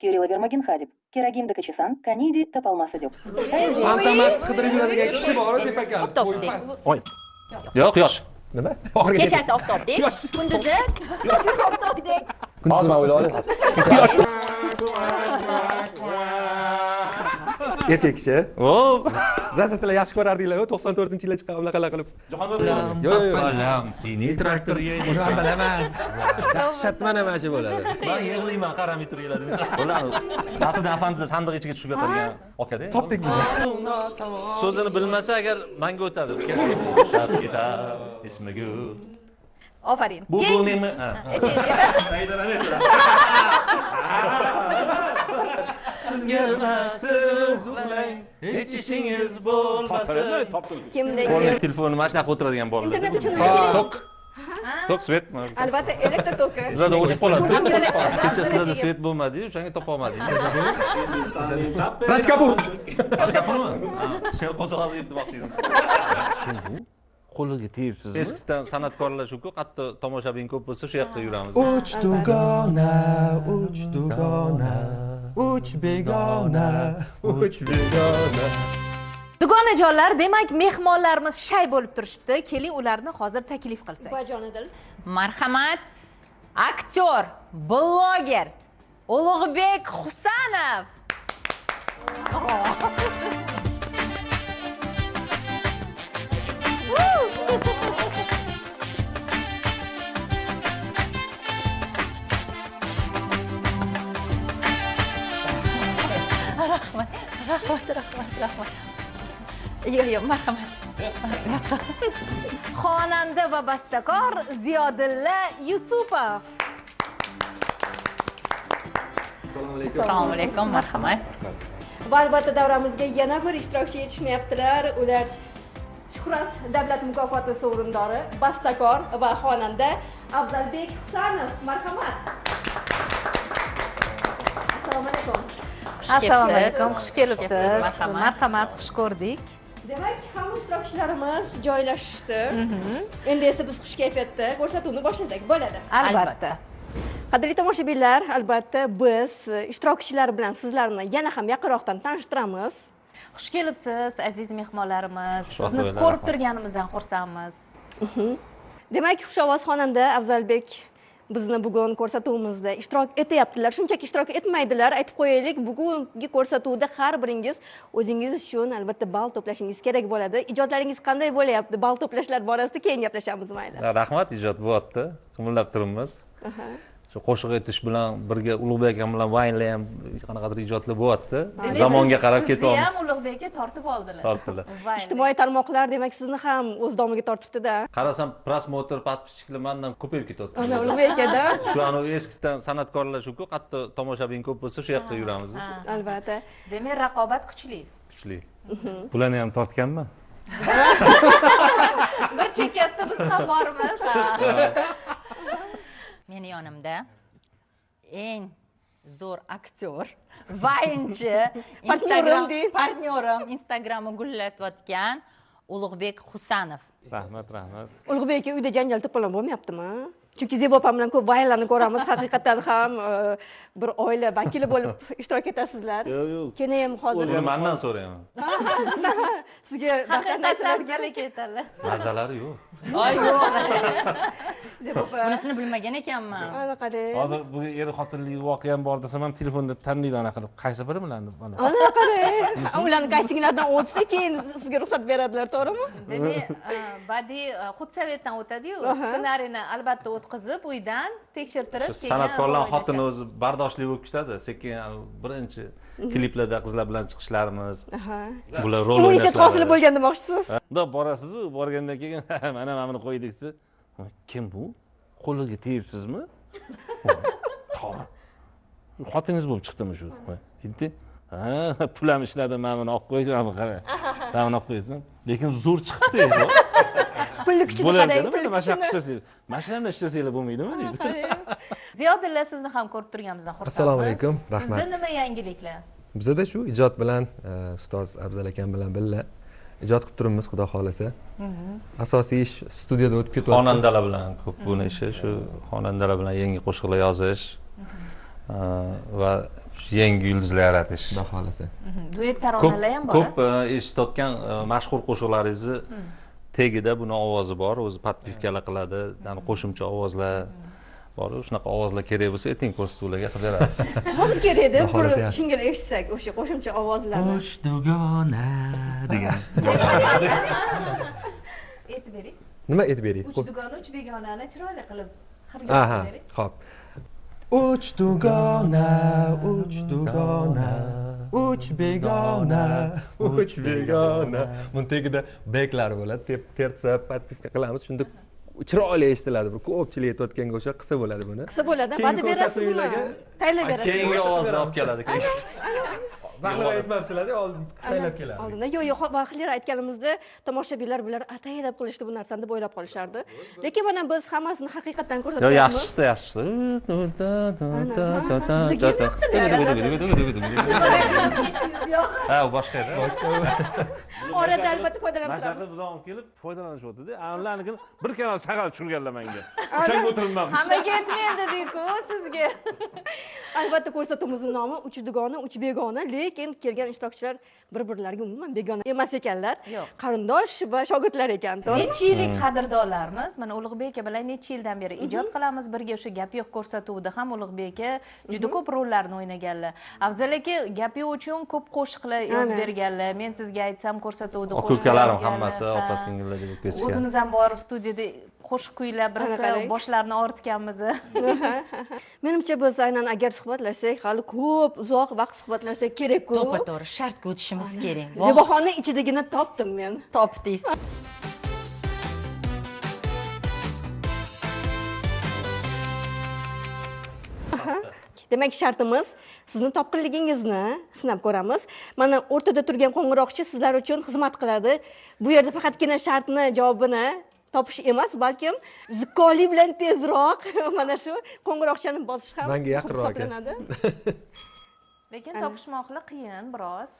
Kirillavermagin hadeb. Keragimda kachisan, kanidi topolmasa deb. Fantomas qidirib yuradigan kishi bor deb ekan. Oftobdek. Oy. Yo'q, quyosh. Nima? Kechasi oftobdek. Kunduzi oftobdek. Hozir men o'yladim. Erkakchi. O, Rosa sizlar yaxshi ko'rardinglar-ku 94-yilda chiqqan unaqalar qilib. Balam, seni traktorga Men bilaman. Dahshat mana shu bo'ladi. Men yig'layman, qaramay turinglar desa. Ular aslida afandida sandiq ichiga tushib yotargan aka-da. Topdingiz. So'zini bilmasa agar menga o'tadi. Ismiga. Ofarin. Bu nima? Sizga emas, uxlang, hech ishingiz bo'lmasin. Kimda Telefonini mana shunaqa o'tiradigan bolalar. internet uchun Tok svet. albatta elektr toki. Bizada o'chib qoladi. Kecha sizlarda svet bo'lmadi-yu, o'shanga topa olmadingiz. Raj Kapur. Boshqapurmi? Shu qo'zg'olib yetmoqchi edim. Qo'liga tegibsizmi? Eskidan san'atkorlar shuku, hatto tomoshabin ko'p bo'lsa shu yoqqa yuramiz. Uch dugona, uch begona, uch begona. Dugonajonlar, demak mehmonlarimiz shay bo'lib turishibdi. Keling, ularni hozir taklif qilsak. Bajonidil. Marhamat, aktyor, bloger Ulug'bek Husanov. Rahmat. Yo'q, marhamat. Xonanda va bastakor Ziyodilla Yusupov. Assalomu alaykum, marhamat. Va albatta davramizga yana bir ishtirokchi yetishmayaptilar. Ular Shuhrat davlat mukofoti sovrindori, bastakor va xonanda Afzalbek Husanov. Marhamat. Assalomu alaykum. Assalomu alaykum, xush kelibsiz. Marhamat, xush ko'rdik. Demak, hamma ishtirokchilarimiz joylashishdi. Endi esa biz xush kayfiyatda ko'rsatuvni boshlasak bo'ladi. Albatta. Qadrli tomoshabinlar, albatta biz ishtirokchilar bilan sizlarni yana ham yaqinroqdan tanishtiramiz. Xush kelibsiz, aziz mehmonlarimiz. Sizni Xushvaqtlar, ko'rib rahmat. turganimizdan xursandmiz. Demak, xushovoz xonanda Afzalbek bizni bugun ko'rsatuvimizda ishtirok etyaptilar. Shunchaki ishtirok etmaydilar. Aytib qo'yaylik, bugungi ko'rsatuvda har biringiz o'zingiz uchun albatta ball to'plashingiz kerak bo'ladi. Ijodlaringiz qanday bo'lyapti? Ball to'plashlar borasida keyin gaplashamiz mayli. Rahmat, ijod bo'lyapti. Qimillab turibmiz. Shu qo'shiq aytish bilan birga Ulug'bek akam bilan vaynlar ham qanaqadir ijodlar bo'lyapti. Zamonga qarab Sizni ketyapmiz. ham Ulug'bekka tortib oldilar. Tortdilar. Ijtimoiy tarmoqlar demak sizni ham o'z domiga tortibdi-da. Qarasam, prosmotr, podpisчиклар mendan ko'payib ketyapti. Ana Ulug'bekda. Shu eskidan san'atkorlar shuku, hatto tomoshabin ko'p bo'lsa shu yoqqa yuramiz. Albatta. Demak, raqobat kuchli. Kuchli. Bularni ham tortganman. Bir chekkasida biz ham bormiz. Meni yonimda eng zo'r aktyor, vaynchi, partnyorim, Instagramni gullatayotgan Ulug'bek Husanov. Rahmat. Ulug'bekka uyda janjal to'polon bo'lmayaptimi? Chunki Zebo opam bilan ko'p vaynlarni ko'ramiz. Haqiqatan ham bir oila vakili bo'lib ishtirok etasizlar. Yo'q. Keyin hozir Uni mendan so'rayman. sizga Haqiqatlarga ketadilar. Mazalari yo'q. Ay yo'q. Zebo opa. Bunisini bilmagan ekanman. Ana qara. Hozir bu er xotinlik voqea ham bor desam ham telefonda tanlaydi anaqa qilib. Qaysi biri bilan mana. Ana qara. Ularni kastinglardan o'tsa keyin sizga ruxsat beradilar, to'g'rimi? Demak, badiiy xudsavetdan o'tadi-yu, ssenariyni albatta o'tkazib, uydan tekshirtirib, Shu san'atkorlar xotini o'zi bardoshli bo'lib ketadi. Sekin birinchi kliplarda qizlar bilan chiqishlarimiz. Bular rol Immunitet hosil bo'lgan demoqchisiz. Bundoq borasiz-ku, borgandan keyin mana buni qo'ydik desa, kim bu? Qo'liga tegibsizmi? To'g'ri. Xotiningiz bo'lib chiqdimi shu? Endi pul ham ishladim, men buni olib qo'ydim, qara. Men buni olib qo'ysam, lekin zo'r chiqdi. Pulli kuchini qarang, pulli Mashaq kuchini. qilsangiz, mashinani ishlasanglar bo'lmaydimi deydi. Ziyodilla, sizni ham ko'rib turganimizdan xursandmiz. Assalomu alaykum, rahmat. Sizda nima yangiliklar? Bizada shu ijod bilan ustoz Afzal akam bilan birga ijod qilib turibmiz, xudo xolasa. Asosiy ish studiyada o'tib ketyapti. Xonandalar bilan ko'p buni ishi, shu xonandalar bilan yangi qo'shiqlar yozish. va yangi yulduzlar yaratish. Xudo xohlasa. Duet taronalar ham bor. Ko'p eshitayotgan mashhur qo'shiqlaringizni tagida buni ovozi bor, o'zi podpivkalar qiladi, ya'ni qo'shimcha ovozlar bor. Shunaqa ovozlar kerak bo'lsa, ayting ko'rsatuvlarga qilib beradi. hozir kerak edi Xudo xohlasa yaxshi. shingil eshitsak o'sha qo'shimcha ovozlarni Uch dugona degan. Aytib bering. Nima aytib bering? Uch dugona, uch begonani chiroyli qilib Aha, xo'p. Uch dugona, uch dugona, uch begona, uch begona. Buni tagida beklar bo'ladi, tersa, patpivka qilamiz, shunda chiroyli eshitiladi. Bir ko'pchilik aytayotganga o'xshab qilsa bo'ladi buni. qilsa bo'ladi Keyingi va'da berasizmi ko'rsatuvlarga- tayyorlab berasiz Keyingi ovozni olib keladi. Vaqtida aytmabsizlar-da, oldin tayyorlab keladi. oldinda yo'q vaqtlar aytganimizda tomoshabinlar bular ataylab qilishdi bu narsani deb o'ylab qolishardi lekin mana biz hammasini haqiqatdan Yo, ko'rsatyapmiz yaxshi chiqdi, yaxshi chiqdi. Ha, u boshqa edi. orada albatta foydalanib Mashaqqa turamiz buzoq kelib foydalanishyapti-da. Ularnikini bir kanal shag'al tushirganlar menga. O'shanga o'tiribman. Hammaga aytmayin dedik-ku sizga. albatta ko'rsatuvimizning nomi uch dugona uch begona lekin kelgan ishtirokchilar bir birlariga umuman begona emas ekanlar Yo'q. qarindosh va shogirdlar ekan Necha yillik qadrdonlarimiz. Mana Ulug'bek aka bilan necha yildan beri ijod qilamiz birga. O'sha gap yo'q ko'rsatuvida ham Ulug'bek aka juda ko'p rollarni o'ynaganlar. Afzal aka gap yo'q uchun ko'p qo'shiqlar yozib berganlar. Men sizga aytsam ko'rsatuvda qo'shiq Ukalarim yozganlar. hammasi Ha. opa-singillar deb ketishgan. O'zimiz ham borib studiyada qo'shiq kuylab birisi qarang. boshlarini og'ritganmiz. menimcha biz aynan agar suhbatlashsak hali ko'p uzoq vaqt suhbatlashsak kerak-ku To'g'ri, shartga o'tishimiz kerak. Zebaxonni ichidagini topdim men Topdingiz. demak shartimiz sizni topqirligingizni sinab ko'ramiz mana o'rtada turgan qo'ng'iroqchi sizlar uchun xizmat qiladi bu yerda faqatgina shartni javobini topish emas balkim zukkolik bilan tezroq mana shu qo'ng'iroqchani bosish ham Menga yaqinroq ekan. hisoblanadi. Lekin topishmoqli qiyin biroz.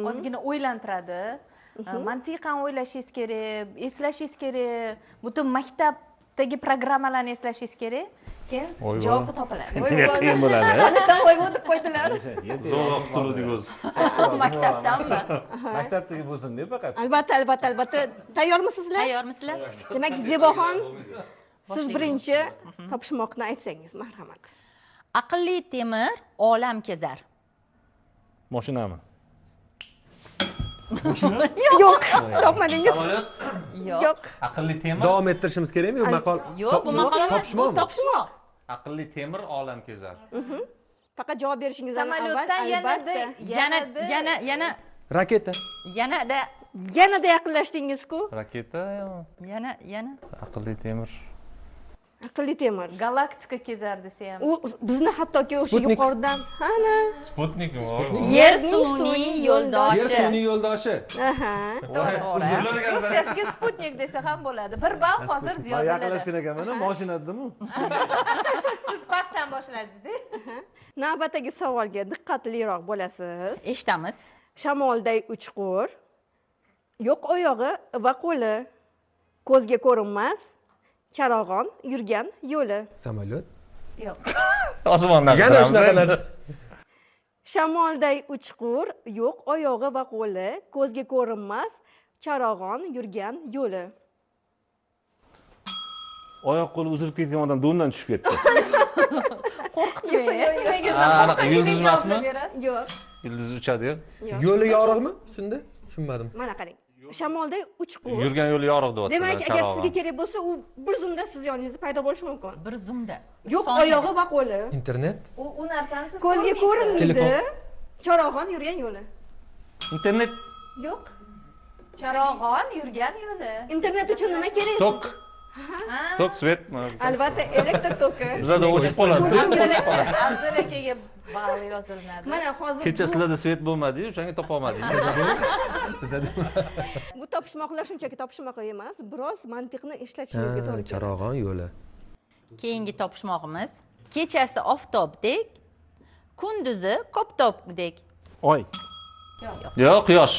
Ozgina o'ylantiradi. Mantiqan o'ylashingiz kerak, eslashingiz kerak, butun maktabdagi programmalarni eslashingiz kerak. Keyin Voy, javobi topiladi. Nega qiyin bo'ladi? Qanday qo'yib o'tib qo'ydilar Zo'rroq qutuldik o'zi. Maktabdanmi? Maktabdagi bo'lsin deb faqat. albatta tayyormisizlar Tayyormisizlar? demak Zebaxon siz birinchi topishmoqni aytsangiz marhamat Aqlli temir olam kezar. Mashinami? yo'q topmadingiz Samolyot yo'q aqlli temir, Davom ettirishimiz kerakmi bu maqol? Yo'q, bu maqol emas, bu Topishmoqmi? topishmoq. aqlli temir olam kezar. faqat javob berishingizdan avval Samolyotdan albatta Yana Raketa. yanada yaqinlashdingiz-ku Raketa, yana aqlli temir. aqlli temir galaktika kezar desa ham. u bizni hattoki o'sha Sputnik. yuqoridan ana Sputnik. yer suvning yo'ldoshi. Yer suvning yo'ldoshi. aha Ruschasiga Sputnik desa ham bo'ladi. Bir ball hozir ziyodaladi. Yaqinlashgan ekanman, mashina dedimi? Siz pastdan boshladingiz-da. navbatdagi savolga diqqatliroq bo'lasiz Eshitamiz. shamolday uchqur yo'q oyog'i va qo'li ko'zga ko'rinmas charog'on yurgan yo'li Samolyot. Yo'q. Osmondan Yana shunaqa narsa. shamolday uchqur yo'q oyog'i va qo'li ko'zga ko'rinmas charog'on yurgan yo'li Oyoq qo'li uzilib ketgan odam do'ndan tushib ketdi. anaqa yulduz emasmi? yo'q Yulduz uchadi-yu. Yo'li yorug'mi? Shunda tushunmadim. mana qarang shamolday uchqur Yurgan yo'li yoriq deyapti. demak agar sizga kerak bo'lsa u bir zumda siz yoningizda paydo bo'lishi mumkin Bir zumda. yo'q oyog'i va qo'li Internet. U narsani siz ko'zga ko'rmaysiz. ko'rinmaydi Telefon. charog'on yurgan yo'li Internet, yo'q Charog'on yurgan yo'li. internet uchun nima kerak tok, tok, svet. albatta elektr toki Bizada o'chib qoladi. Afzal akaga ball yoziladi. mana hozir Kecha sizlarda svet bo'lmadi-yu, o'shanga topa olmadingiz. bu topishmoqlar shunchaki topishmoq emas biroz mantiqni ishlatishingizga to'g'ri keladi Charog'on yo'li. Keyingi topishmog'imiz kechasi oftobdek, kunduzi koptobdek. Oy. Yo'q, quyosh.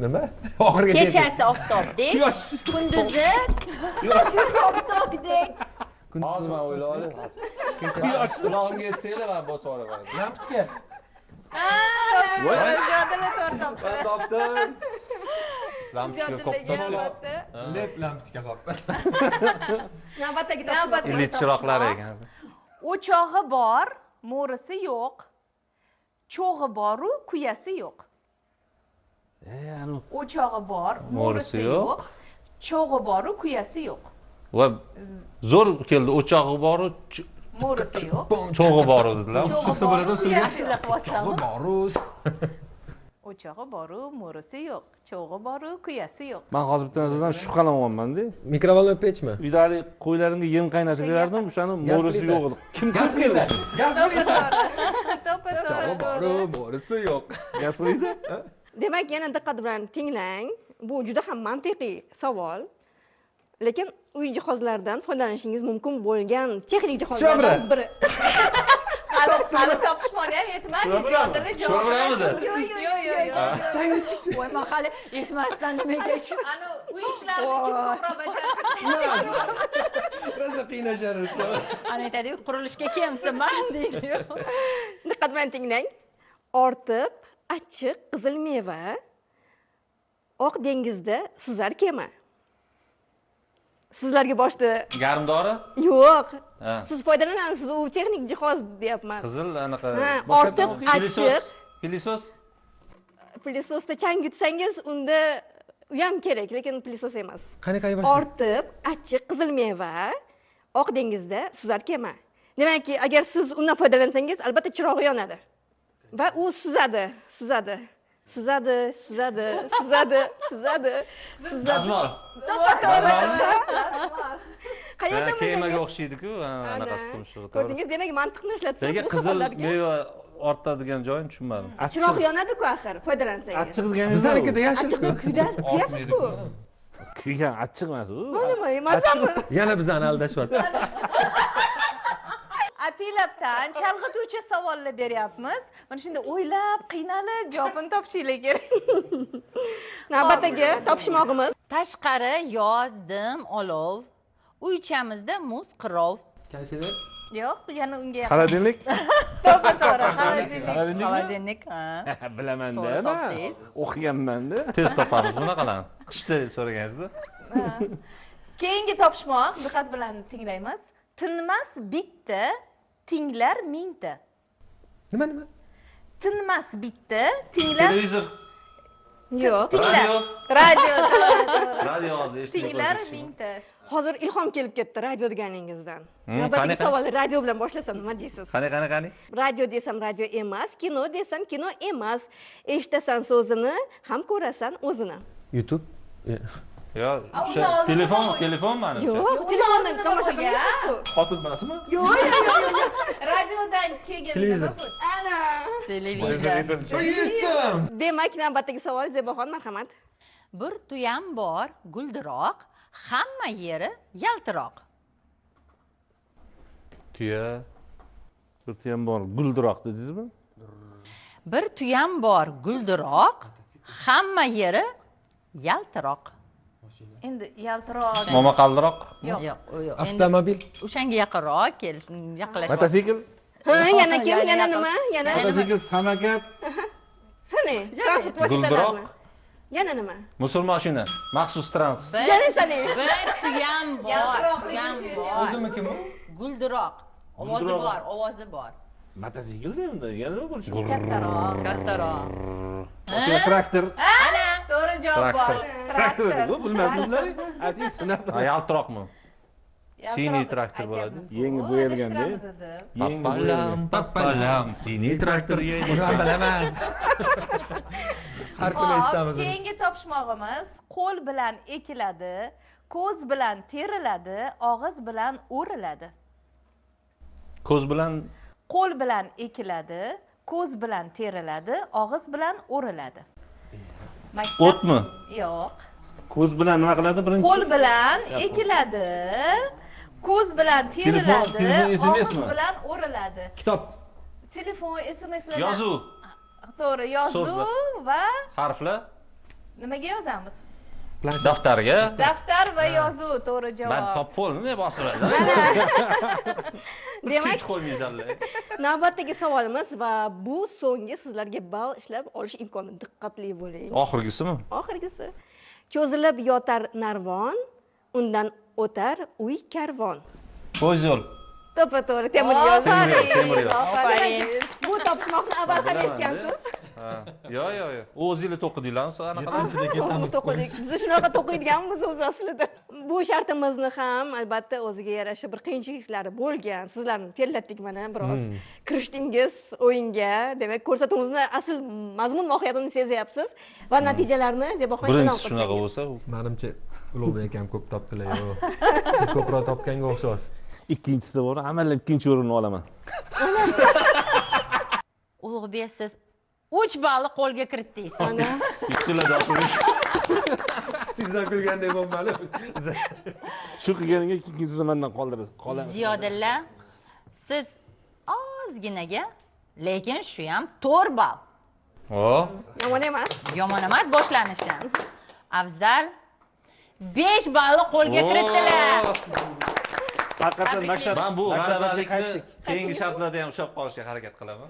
Nima? Oxirgi Kechasi oftobdek, kunduzi koptobdek. hozir men o'ylab olay quyosh qulog'imga yetsanglar men bosib olaman lampochka. Ziyodala to'g'ri topdi. Men topdim. lampochka ko'p topdi Lep lampochka qoldi. Navbatdagi illit chiroqlar ekan O'chog'i bor, mo'risi yo'q. Cho'g'i bor-u, kuyasi yo'q. anu O'chog'i bor, Mo'risi mo'risi yo'q. yo'q. Cho'g'i bor-u, kuyasi yo'q. va zo'r keldi o'chog'i boru Mo'risi yo'q. cho'g'i boru dedilar Susi bo'ladi, suvga. Yaxshi qilyapsanmi? Boru. O'chog'i bor-u, mo'risi yo'q. Cho'g'i bor-u, kuyasi yo'q. man hozir bitta narsadan shubhalanyapman-da Mikrovalli pechmi? uydagi qo'ylarimga yem qaynatib berardim o'shani mo'risi yo'q edi kim Gaz kirib keldi plita. Gaz plita. To'g'ri. Boru, borisi yo'q. gaz plita Demak, yana diqqat bilan tinglang. Bu juda ham mantiqiy savol. Lekin uy jihozlaridan foydalanishingiz mumkin bo'lgan texnik jihozlardan biri. Hali topishmoni ham yetmadi. Ziyodala javob. sho'rmamidi Yo'q. voy man hali yetmasdan nimaga Ana uy ishlarini kim ko'proq bajaradi? Rosa qiynashar. ana aytadiku qurilishga kelibman deydi Diqqat bilan tinglang. Ortiq, achchiq qizil meva. Oq dengizda suzar kema. Sizlarga boshda garmdori yo'q. Ha. Siz foydalanasiz, u texnik jihoz deyapman. qizil anaqa Ha, ortiq, achchiq. pilisos Plisosda chang yutsangiz, unda u ham kerak, lekin plisos emas. Qani boshlaydi? Ortiq, achchiq qizil meva, oq dengizda suzar kema. Demakki, agar siz undan foydalansangiz, albatta chirog'i yonadi. Va u suzadi. dazmol Qayerdan kemaga o'xshaydi-ku anaqasi tumshug'i Ko'rdingiz, demak mantiqni ishlatsangiz nega bu qizil savollarga meva ortadigan joyini tushunmadim chiroq yonadi-ku axir, foydalansangiz. achchiq deganingiz Bizlarnikida yashil. Achchiqda kuyasiz-ku. kuygan achchiq emas u Nima emasmi? Yana bizani aldashyapti. Atilabdan chalg'ituvchi savollar beryapmiz. Mana shunda o'ylab, qiynalib javobini topishinglar kerak. Navbatdagi topishmog'imiz. tashqari yozdim olov uychamizda muz qirov Konserver. Yo'q, yana unga yaqin. xolodilnik To'g'ri, xolodilnik. xolodilnik ha bilamanda To'g'ri topdingiz. o'qigannanda tez topamiz bunaqalarni qishda so'ragangizda Keyingi topishmoq, diqqat bilan tinglaymiz. Tinmas bitta, tinglar mingta. Nima? Tinmas bitta, tinglar televizor Yo'q. radio. radio hozir eshitib Tinglar mingta. Hozir ilhom kelib ketdi radio deganingizdan. qani, Navbatdagi qani. savolni radio bilan boshlasam nima deysiz? qani Radio desam radio emas, kino desam kino emas. Eshitasan so'zini, ham ko'rasan o'zini. YouTube. yo undan o'sha oldin telefon manimcha Yo'q, telefonni nima tomosha bo'lgan? qilyapsiz-ku. xotinmasmi Yo'q. Radiodan kelgan Televizor. nima bu? Ana. YouTube. Demak, navbatdagi savol Zeboxon, marhamat. bir tuyam bor guldiroq hamma yeri yaltiroq tuya bir tuyam bor guldiroq dedingizmi bir tuyam bor guldiroq hamma yeri yaltiroq Endi yaltiroq. momaqaldiroq yo'q u yo'q endi Avtomobil. o'shanga yaqinroq kel yaqinlashib mototsikl Ha, yana kim? Yana Yana yaqin. nima? Yana mototsikl samokat sani? Transport guldiroq vositalarini. Yana nima? musul mashina maxsus trans Yana sani? bir tuyam bor tuyam bor O'zimikimi? guldiroq ovozi Guldiroq. bor ovozi bor mototsikl endi yana nima bo'lishi Kattaroq. kattaroq traktor To'g'ri javob bor. traktor Traktor. bilmasmizlar yaltiroqmi siniy traktor bo'ladi yengi bo'yalganda yengi papalam siniy traktor yengi Buni ham bilaman. Har kuni Hop, eshitamiz. keyingi topishmog'imiz qo'l bilan ekiladi, ko'z bilan teriladi, og'iz bilan o'riladi. ko'z bilan Qo'l bilan ekiladi, ko'z bilan teriladi, og'iz bilan o'riladi. o'tmi Yo'q. ko'z bilan nima qiladi birinchi Qo'l bilan ekiladi, ko'z bilan teriladi, telefon og'iz SMS-mi? bilan o'riladi. Kitob. Telefon SMSlar. yozuv To'g'ri, yozuv So'zlar. va harflar nimaga yozamiz? daftarga Daftar va yozuv to'g'ri man javob. topib qo'lni bostiradi. Demak, Hech qo'ymaysanlar. navbatdagi savolimiz va bu so'nggi sizlarga ball ishlab olish imkoni. Diqqatli bo'ling. Oxirgisimi? Oxirgisi. Cho'zilib yotar narvon, undan o'tar uy karvon. O'z yo'l. To'ppa-to'g'ri temir yo'l. Temir yo'l. Ofarin. Bu topishmoqni avval ham eshitgansiz. Yo'q. O'zinglar to'qidinglarmi anaqa? O'zimiz o'qidik. Biz shunaqa to'qiydiganmiz o'zi aslida. Bu shartimizni ham albatta o'ziga yarasha bir qiyinchiliklari bo'lgan. Sizlarni terlatdik mana biroz. Kirishdingiz o'yinga. Demak, ko'rsatuvimizni asl mazmun mohiyatini sezyapsiz va natijalarni Zeboxon e'lon Birinchisi shunaqa qilsangiz. bo'lsa, Menimcha Ulug'bek ham ko'p topdilar. Siz ko'proq topganga o'xshaysiz. ikkinchisi bor, amallab ikkinchi o'rinni olaman. Ulug'bek siz 3 ballni qo'lga kiritdingiz. Mana Yuktiladi oxirgi. Sizdan kulgandek bo'lmadi. Shu qilganiga ikkinchisi mendan qoldirasiz. Ziyodulla, siz ozginaga, lekin shu ham 4 ball. yomon emas. Yomon emas boshlanishi. Afzal 5 ballni qo'lga kiritdilar. Haqiqatan men bu g'alabalikni keyingi shartlarda ham ushlab qolishga harakat qilaman.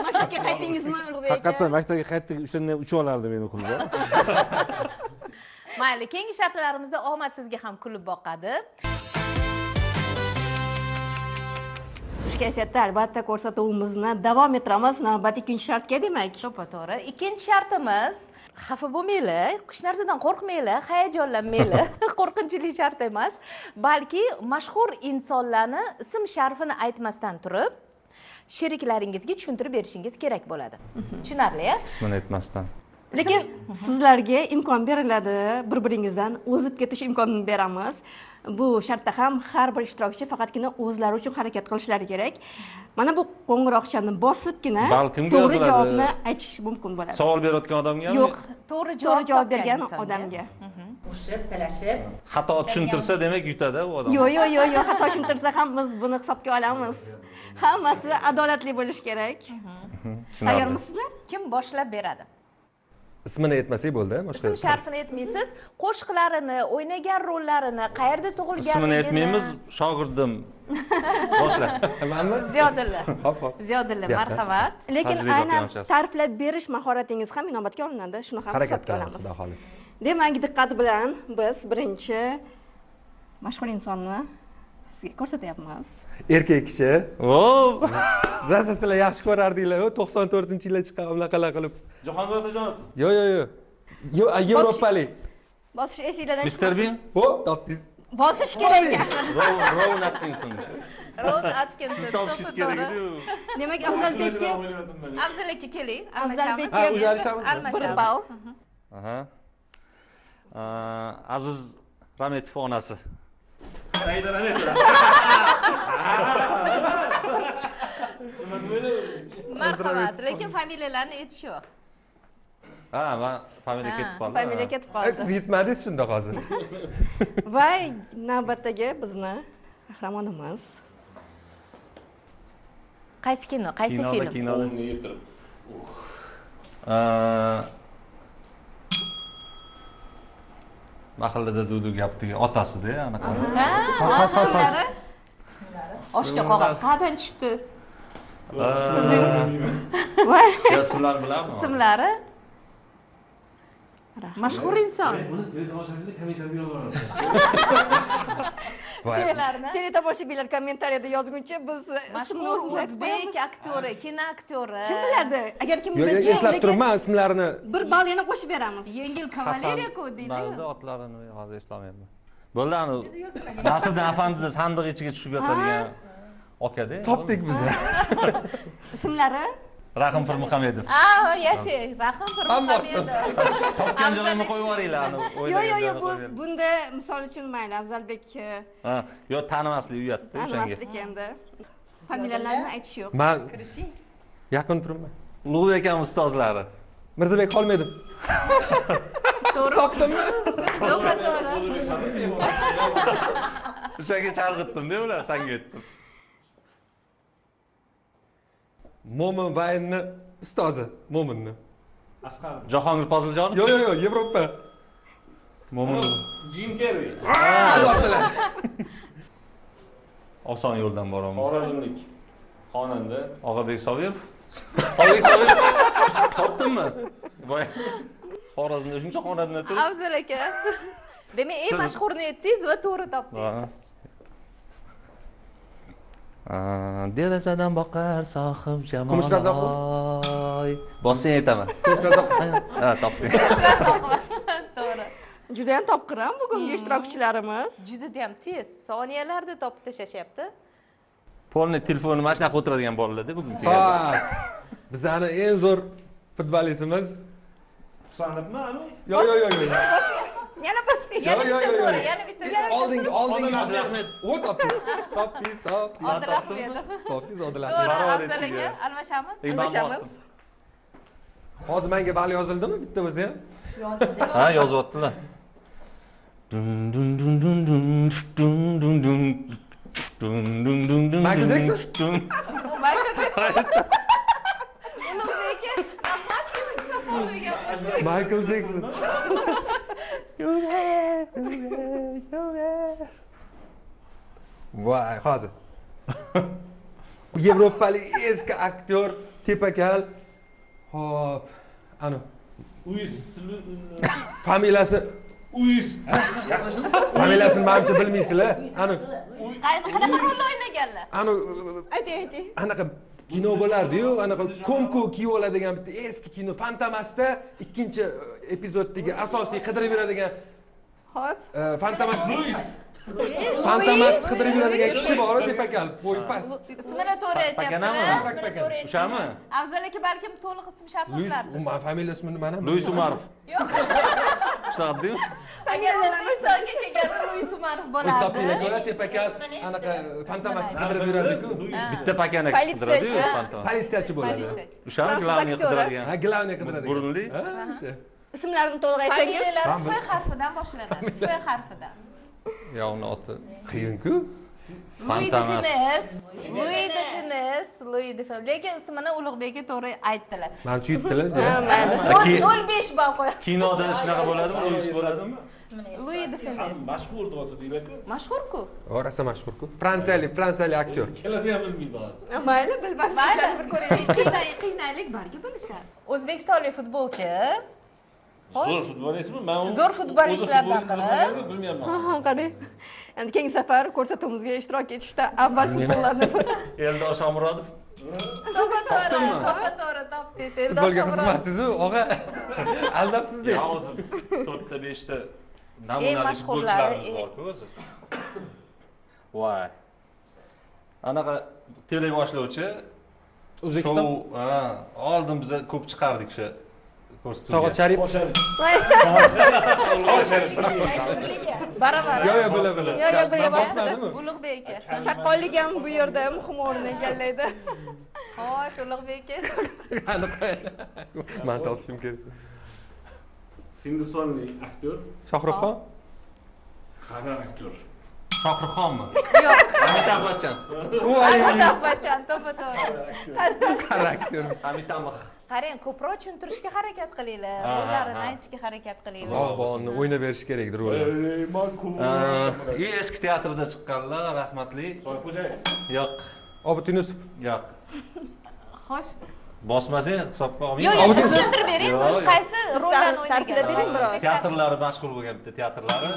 Maktabga qaytdingizmi Ulug'bek aka? Haqiqatan maktabga qaytdik, o'shandan uchib olardi meni klubda. Mayli, keyingi shartlarimizda omad sizga ham kulib boqadi. Shu kayfiyatda albatta ko'rsatuvimizni davom ettiramiz. Navbat ikkinchi shartga demak. To'ppa-to'g'ri. Ikkinchi shartimiz xafa bo'lmanglar, hech narsadan qo'rqmanglar, hayajonlanmanglar. Qo'rqinchli shart emas, balki mashhur insonlarni ism-sharifini aytmasdan turib, sheriklaringizga tushuntirib berishingiz kerak bo'ladi. Tushunarli-a? Ismini aytmasdan. Lekin sizlarga imkon beriladi, bir-biringizdan o'zib ketish imkonini beramiz. Bu shartda ham har bir ishtirokchi faqatgina o'zlari uchun harakat qilishlari kerak. Mana bu qo'ng'iroqchani bosibgina Balkim to'g'ri yoziladi. javobni aytish mumkin bo'ladi. Savol berayotgan odamgami? Yo'q, To'g'ri to'g'ri javob topgan bergan insonga. odamga. Ushib, talashib. Xato tushuntirsa, demak yutadi u odam. Yo'q, xato tushuntirsa ham biz buni hisobga olamiz. Hammasi adolatli bo'lishi kerak. Tayyormisizlar? Kim boshlab beradi? Ismini aytmasak bo'ldi, boshqa. Ism sharifini aytmaysiz, qo'shiqlarini, o'ynagan rollarini, qayerda tug'ilganligini. Ismini aytmaymiz, shogirdim. Boshla. Manmi? Ziyodulla. Hop. Ziyodulla, Gapda. marhamat. Lekin Tajriba aynan qilamiz. ta'riflab berish mahoratingiz ham inobatga olinadi. Shuni ham Harakat hisobga qilamiz, olamiz. xudo xolis. Demak, diqqat bilan biz birinchi mashhur insonni sizga ko'rsatyapmiz. Erkak kishi. O, Rosa sizlar yaxshi ko'rardinglar, 94-yilda chiqqan unaqalar qilib. Jahongir Otajonov. Yo'q. Yevropalik. Bosish esingizdan Mr. Bean. Topdingiz. Bosish kerak. Rowan Atkinson. Rowan Atkinson. Siz topishingiz kerak edi. Demak, Afzalbekka Afzal aka keling, Afzalbekka almashamiz. bir ball. Aha. Aziz Rametov onasi. Marhamat, lekin familiyalarni aytish yo'q. Men familiya ketib qoldi. Familiya ketib qoldi. Siz yetmadingiz shunda hozir. Va navbatdagi bizni qahramonimiz. Qaysi kino, qaysi film? Kinoda. Mahallada dudu gap degan otasida anaqa. Xos. Oshga qog'oz qayerdan tushibdi? Voy, Ismlar bilanmi? Ismlari? Mashhur inson. teletomoshabinlar kommentariyada yozguncha biz ismini Mashhur o'zimiz aytib o'zbek qo'yamiz. aktyori, kino aktyori. Kim biladi? Agar kim Yo'q, bilsa, eslab lekin turibman ismlarini. bir ball yana qo'shib beramiz. Yengil kavaleriya-ku Balda deydi. otlarini hozir eslamayapman. Bo'ldi, Nasriddin afandini sandiq ichiga tushib yotadigan okada. Topdik biz. Ismlari? Rahim Pirmuhamedov. Yashang, Rahim Pirmuhamedov. Topgan joyimni qo'yib yuboringlar, Yo'q, bunda misol uchun mayli, Afzalbek Yo, tanimaslik uyatda o'shanga. tanimaslik endi. Familiyalarni aytish yo'q. Men yaqin turibman. Ulug'bek akam ustozlari. Mirzabek Xolmedov. To'g'ri. Topdimmi? To'g'ri. O'shanga chalg'itdim-da ular, senga aytdim. Mo'min Bayinni ustozi, Mo'minni. Jahongir Poziljonov. Yo'q, Yevropa. mo'min Jim Carrey. oson yo'ldan boramiz. Xorazmlik xonanda. Og'abek Sobirov. Og'abek Sobirov. Topdimmi? Voy. Xorazmda shuncha xonanda turib. Afzal aka. Demak, eng mashhurni aytdingiz va to'g'ri topdingiz. Derazadan boqar sohib jamol. Kumush Razoqov. Bossang aytaman. Kumush Razoqov. Ha, topding. To'g'ri. Juda ham topqiram bugungi ishtirokchilarimiz. Juda ham tez, soniyalarda topib tashlashyapti. Polni telefoni mana shunaqa o'tiradigan bolalarda bugun kelgan. Ha. Bizani eng zo'r futbolistimiz. Husanibmi anu? Yo. Yana bosing. Yana Yo. bitta so'ra, yana bitta so'ra. Oldingi. Odil Ahmed. O topdingiz. Topdingiz. Odil Ahmedov. Topdingiz Odil To'g'ri, Ahmedov. Afzal aka, almashamiz. Almashamiz. Hozir menga bal yozildimi bitta o'zi ham? Ha, yozyaptilar. Michael Jackson? Michael Jackson. Ulug'bek aka, rahmat. Michael Jackson. Voy, hozir. Yevropalik eski aktyor, tepakal. Hop, ana familiyasi familiyasini menimcha bilmaysizlar. Ana Qanaqa rolni o'ynaganlar? Ayting. anaqa kino bo'lardi-yu, anaqa komku kiyib oladigan bitta eski kino Fantomasda ikkinchi epizoddagi asosiy qidirib yuradigan Hop. Fantomas qidirib yuradigan kishi bor, tepakal, bo'yi past. Ismini to'g'ri Pakanami? aytyaptilar. O'shami? Afzal aka balkim to'liq ism sharh Luis, qilarsiz. men familiya ismini mana. Luis Umarov. Yo'q. Shunaqa-ku. Agar O'zbekistonga kelganda Luis Umarov O'z bo'lardi. topdinglar ko'ra tepakal anaqa Fantomas qidirib yuradi-ku. Bitta pakana kishi qidiradi-yu, fantom. Politsiyachi bo'ladi. Politsiyachi. O'shami glavniy qidiradigan. Ha, glavniy qidiradi. Burunli. Ha, o'sha. Ismlarini to'liq aytsangiz. Familiyalar F harfidan boshlanadi. F harfidan. Yo, uni oti. Qiyin-ku. Louis de Fantomas. Finesse. Lekin ismini Ulug'bek aka to'g'ri aytdilar. Menimcha yutdilar. 0.05 ball qo'yadi. Kinoda shunaqa bo'ladimi? Luis bo'ladimi? Louis de Finesse. Mashhur deb deylar-ku. Mashhur-ku. Rosa mashhur-ku. Fransiyalik aktyor. Kelasi ham bilmaydi hozir. Mayli, bilmasdan Mayli, bir ko'raylik. qiynaylik barga bilishadi. O'zbekistonlik futbolchi. Zo'r futbolistmi? Men Zo'r futbolistlardan biri. Bilmayman. Ha, qarang. Endi keyingi safar ko'rsatuvimizga ishtirok etishda avval futbollarni Eldor Shomurodov. To'g'ri topdingiz. Futbolga qiziqmasiz-ku, og'a. Aldabsiz-da. Ya o'zi 4-5 ta namunali mashhurlari, futbolchilarimiz bor-ku o'zi. Voy. Anaqa teleboshlovchi O'zbekiston. Oldin biz ko'p chiqardik o'sha ko'rsatuvga. Sog'at Sharipov. Baravar. Yo, bila. Yo, bila. Bosmadimi? Ulug'bek aka. Shaqqonlik ham bu yerda muhim o'rin egallaydi. Xo'sh, Ulug'bek aka. Aniq. Men topishim kerak. Hindistonlik aktyor, Shohruxxon. qari aktyor. Shohruxxonmi? Yo'q. Amitabh Bachchan. Amitabh Bachchan, to'g'ri. Xarakter. Amitabh. Qarang, ko'proq tushuntirishga harakat qilinglar. Rollarini aytishga harakat qilinglar. Zog'bonni o'ynab berish kerak rolni. Eski teatrda chiqqanlar, rahmatli. Soyxo'jayev. Yo'q, Obid Yunusov. yo'q. Xo'sh. Bosmasang hisobga olmayman. Yo'q, siz tushuntirib bering, siz qaysi rollarni ta'riflab bering biroz. o'ynagansiz? Teatrlari mashhur bo'lgan bitta teatrlari.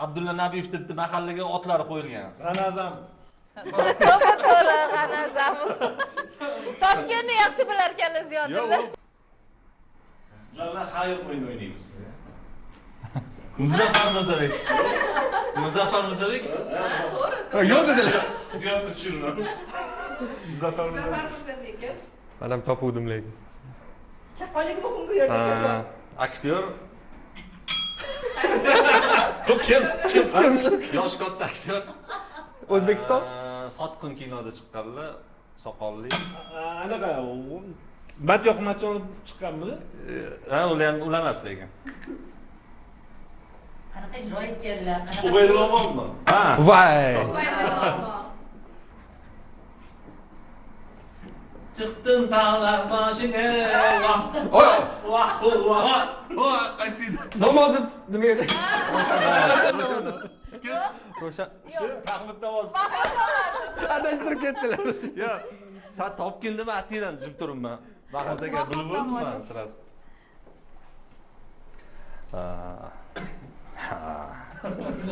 Abdulla Nabiyev deb mahallaga otlari qo'yilgan. G'anazam. To'g'ri, G'anazam. Toshkentni yaxshi bilar ekanlar Ziyodulla. Sizlar bilan xayr o'yin o'ynaymiz. Muzaffar Mirzabek. Muzaffar Mirzabek? To'g'ri. Yo'q dedilar. Ziyodni tushundim. Muzaffar Zafar Mirzabekov. Men ham topuvdim lekin. Shaqqonlik muhim bu yerda. Aktyor. Kim? Yosh katta aktyor. O'zbekiston. Sotqin kinoda chiqqanlar, soqolli. Anaqa Matyoq Matchonov chiqqanmidi? Ha, ular ham ulamas lekin. Qanaqa ijro etganlar, Ubaydullamovmi? Ha. Voy. chiqdim tog'lar boshiga qaysi edi namozni nima edi ro'shan adashtirib ketdilar yo'q san topgin dema atiydan jim turibman mahmud aka bilib bo'ldim sirasi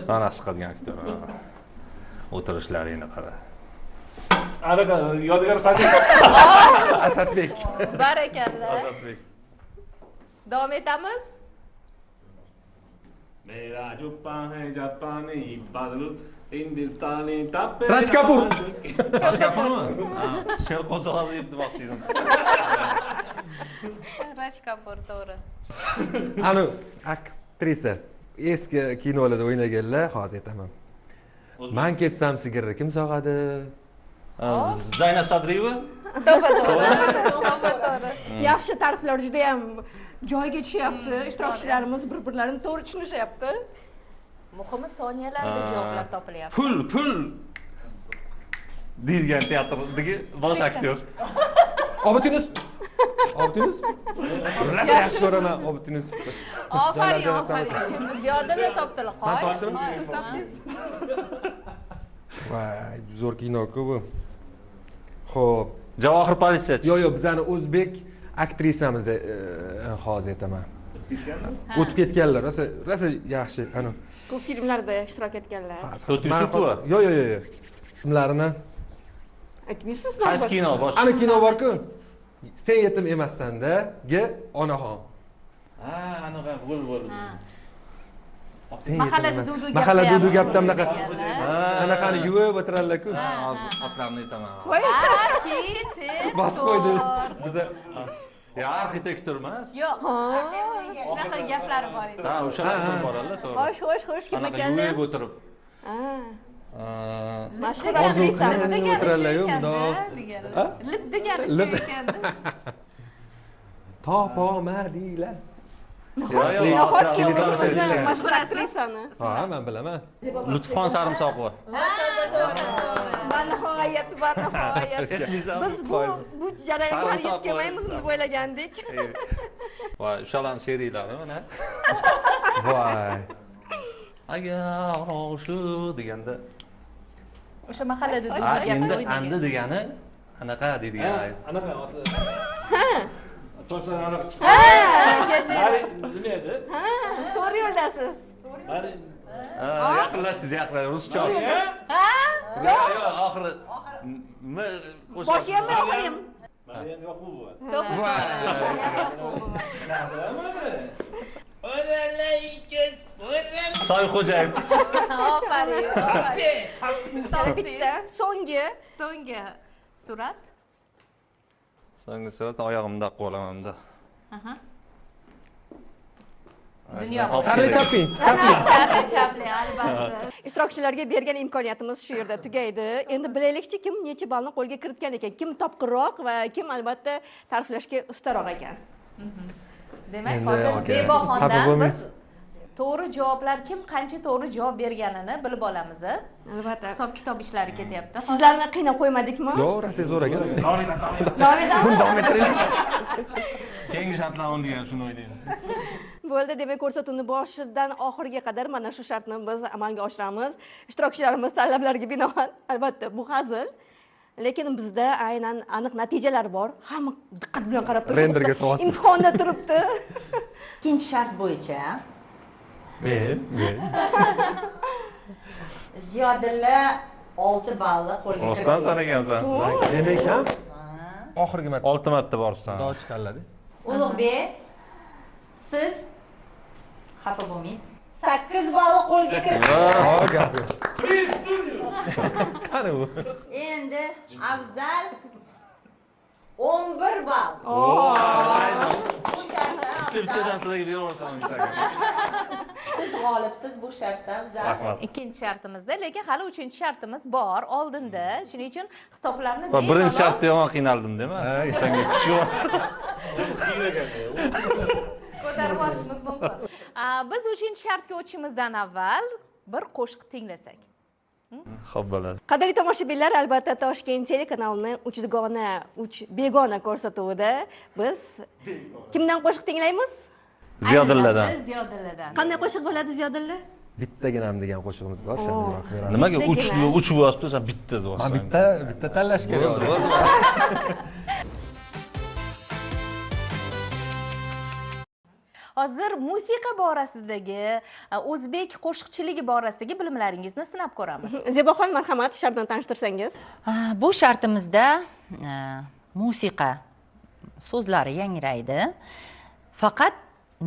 mana chiqadigan aktyor o'tirishlaringni qara anaqa yodgor Sadiq. Asadbek barakalla Asadbek davom etamiz मेरा जुप्पा है जापानी बादल हिंदुस्तानी तब Raj Kapoor. Raj Kapoormi? Sher qo'zg'ozi yeb demoqchi edim. Raj Kapoor to'g'ri anu aktrisa eski kinolarda o'ynaganlar hozir aytaman man ketsam sigirni kim sog'adi Zaynab Sadriyeva to'g'ri yaxshi ta'riflar juda ham joyiga tushyapti. Ishtirokchilarimiz bir-birlarini to'g'ri tushunishyapti. muhimi soniyalarda javoblar topilyapti pul deydigan teatrdagi bosh aktyor Obutinus yaxshi ko'raman Obutinus ofarin ziyodani topdilar Man qoy topdim. siz topdingiz voy zo'r kino-ku bu xo'p Javohir politsiyachi yo'q bizani o'zbek aktrisamiz hozir aytaman o'tib ketganlar rosa yaxshi ana Ko'p filmlarda ishtirok etganlar. To'rt Yusupova yo'q ismlarini Aytmaysizmi? qaysi kino bosh ana kino borku sen yetim emassan-da onaxon ha anaqa bo'ldi mahallada duv mahalla dudu gapda bunaqa ekanlar. anaqani yuvib o'tiradilar-ku hozir otlarni aytaman Ketib bosib qo'ydi biza yo arxitektor emas yo'q shunaqa gaplari bor edi ha o'sha aktyor boradilar to'g'ri Xo'sh, kim anaqa ekanlar? yuvib o'tirib Mashhur Orzu aktrisa. qilib degani shu o'tiradilar-yu, ekanda bundoq. deganlar lip degani shu Lip. ekanda topolmadinglar Nahotki Kelgan o'zimizni o'zinglar. mashhur aktrisani. ha man bilaman Lutfxon Sarimsoqova Va nihoyat. Biz bu jarayonga hali yetkamaymiz deb o'ylagandik. voy o'shalarni sheriklari mana voy agar shu deganda o'sha mahallada duv ha gapni endi o'ynagan andi degani anaqa deydigan anaqa to'sa anaqa nima edi To'g'ri yo'ldasiz. yaqinlashdingiz ruscha yo'q oxiri Boshi ham oxiri ham. Maryam Yoqubova Soyxo'jayev ofarin Bitta so'nggi so'nggi surat so'nggi surat oyog'imda qo'limda dunyo Charlie Chaplin Chaplin albatta ishtirokchilarga bergan imkoniyatimiz shu yerda tugaydi. Endi bilaylikchi kim necha ballni qo'lga kiritgan ekan, kim topqirroq va kim albatta ta'riflashga ustaroq ekan. demak Endi hozir aka, Zeboxondan xafa bo'lmaysiz. biz to'g'ri javoblar kim qancha to'g'ri javob berganini bilib olamiz Albatta. hisob kitob ishlari ketyapti Sizlarni qiynab qo'ymadikmi? yo'q rosa zo'r ekan Davom etamiz. keyingi shartlarni degan shuni o'ylayman Bo'ldi, demak ko'rsatuvni boshidan oxiriga qadar mana shu shartni biz amalga oshiramiz. Ishtirokchilarimiz talablariga binoan, albatta bu hazil. Lekin bizda aynan aniq natijalar bor. Hamma diqqat bilan qarab turibdi. Renderga so'rasiz. Imtihonda turibdi. Ikkinchi shart bo'yicha men Ziyodulla 6 ballni qo'lga rostdan kiritdi. sanagansan demak ham oxirgi marta 6 marta boribsan xudo chiqarladi Ulug'bek, siz xafa bo'lmaysiz. 8 ballni qo'lga kiritdi. ho gap yo'q qani bu Endi Afzal 11 ball. bittadan sizlarga beraversan Siz g'olibsiz bu shartda Afzal. rahmat ikkinchi shartimizda lekin hali uchinchi shartimiz bor oldinda shuning uchun hisoblarni va birinchi shartda yomon qiynaldim dema sanga kuch yo'q ko'tarib olishimiz mumkin biz uchinchi shartga o'tishimizdan avval bir qo'shiq tinglasak Xo'p bo'ladi. Qadrli tomoshabinlar, albatta Toshkent telekanalining 3 dugona, 3 begona ko'rsatuvida biz kimdan qo'shiq tinglaymiz? Ziyodulladan. Ziyodulladan. Qanday qo'shiq bo'ladi Ziyodulla? Bittaginam degan qo'shig'imiz bor, o'shani ijro qilib beramiz. Nimaga Bittagina. 3 yozibdi, sen bitta deyapsan. Bitta tanlash kerak. Hozir musiqa borasidagi, o'zbek qo'shiqchiligi borasidagi bilimlaringizni sinab ko'ramiz. Zeboxon, marhamat, shartni tanishtirsangiz. Bu shartimizda musiqa so'zlari yangraydi. Faqat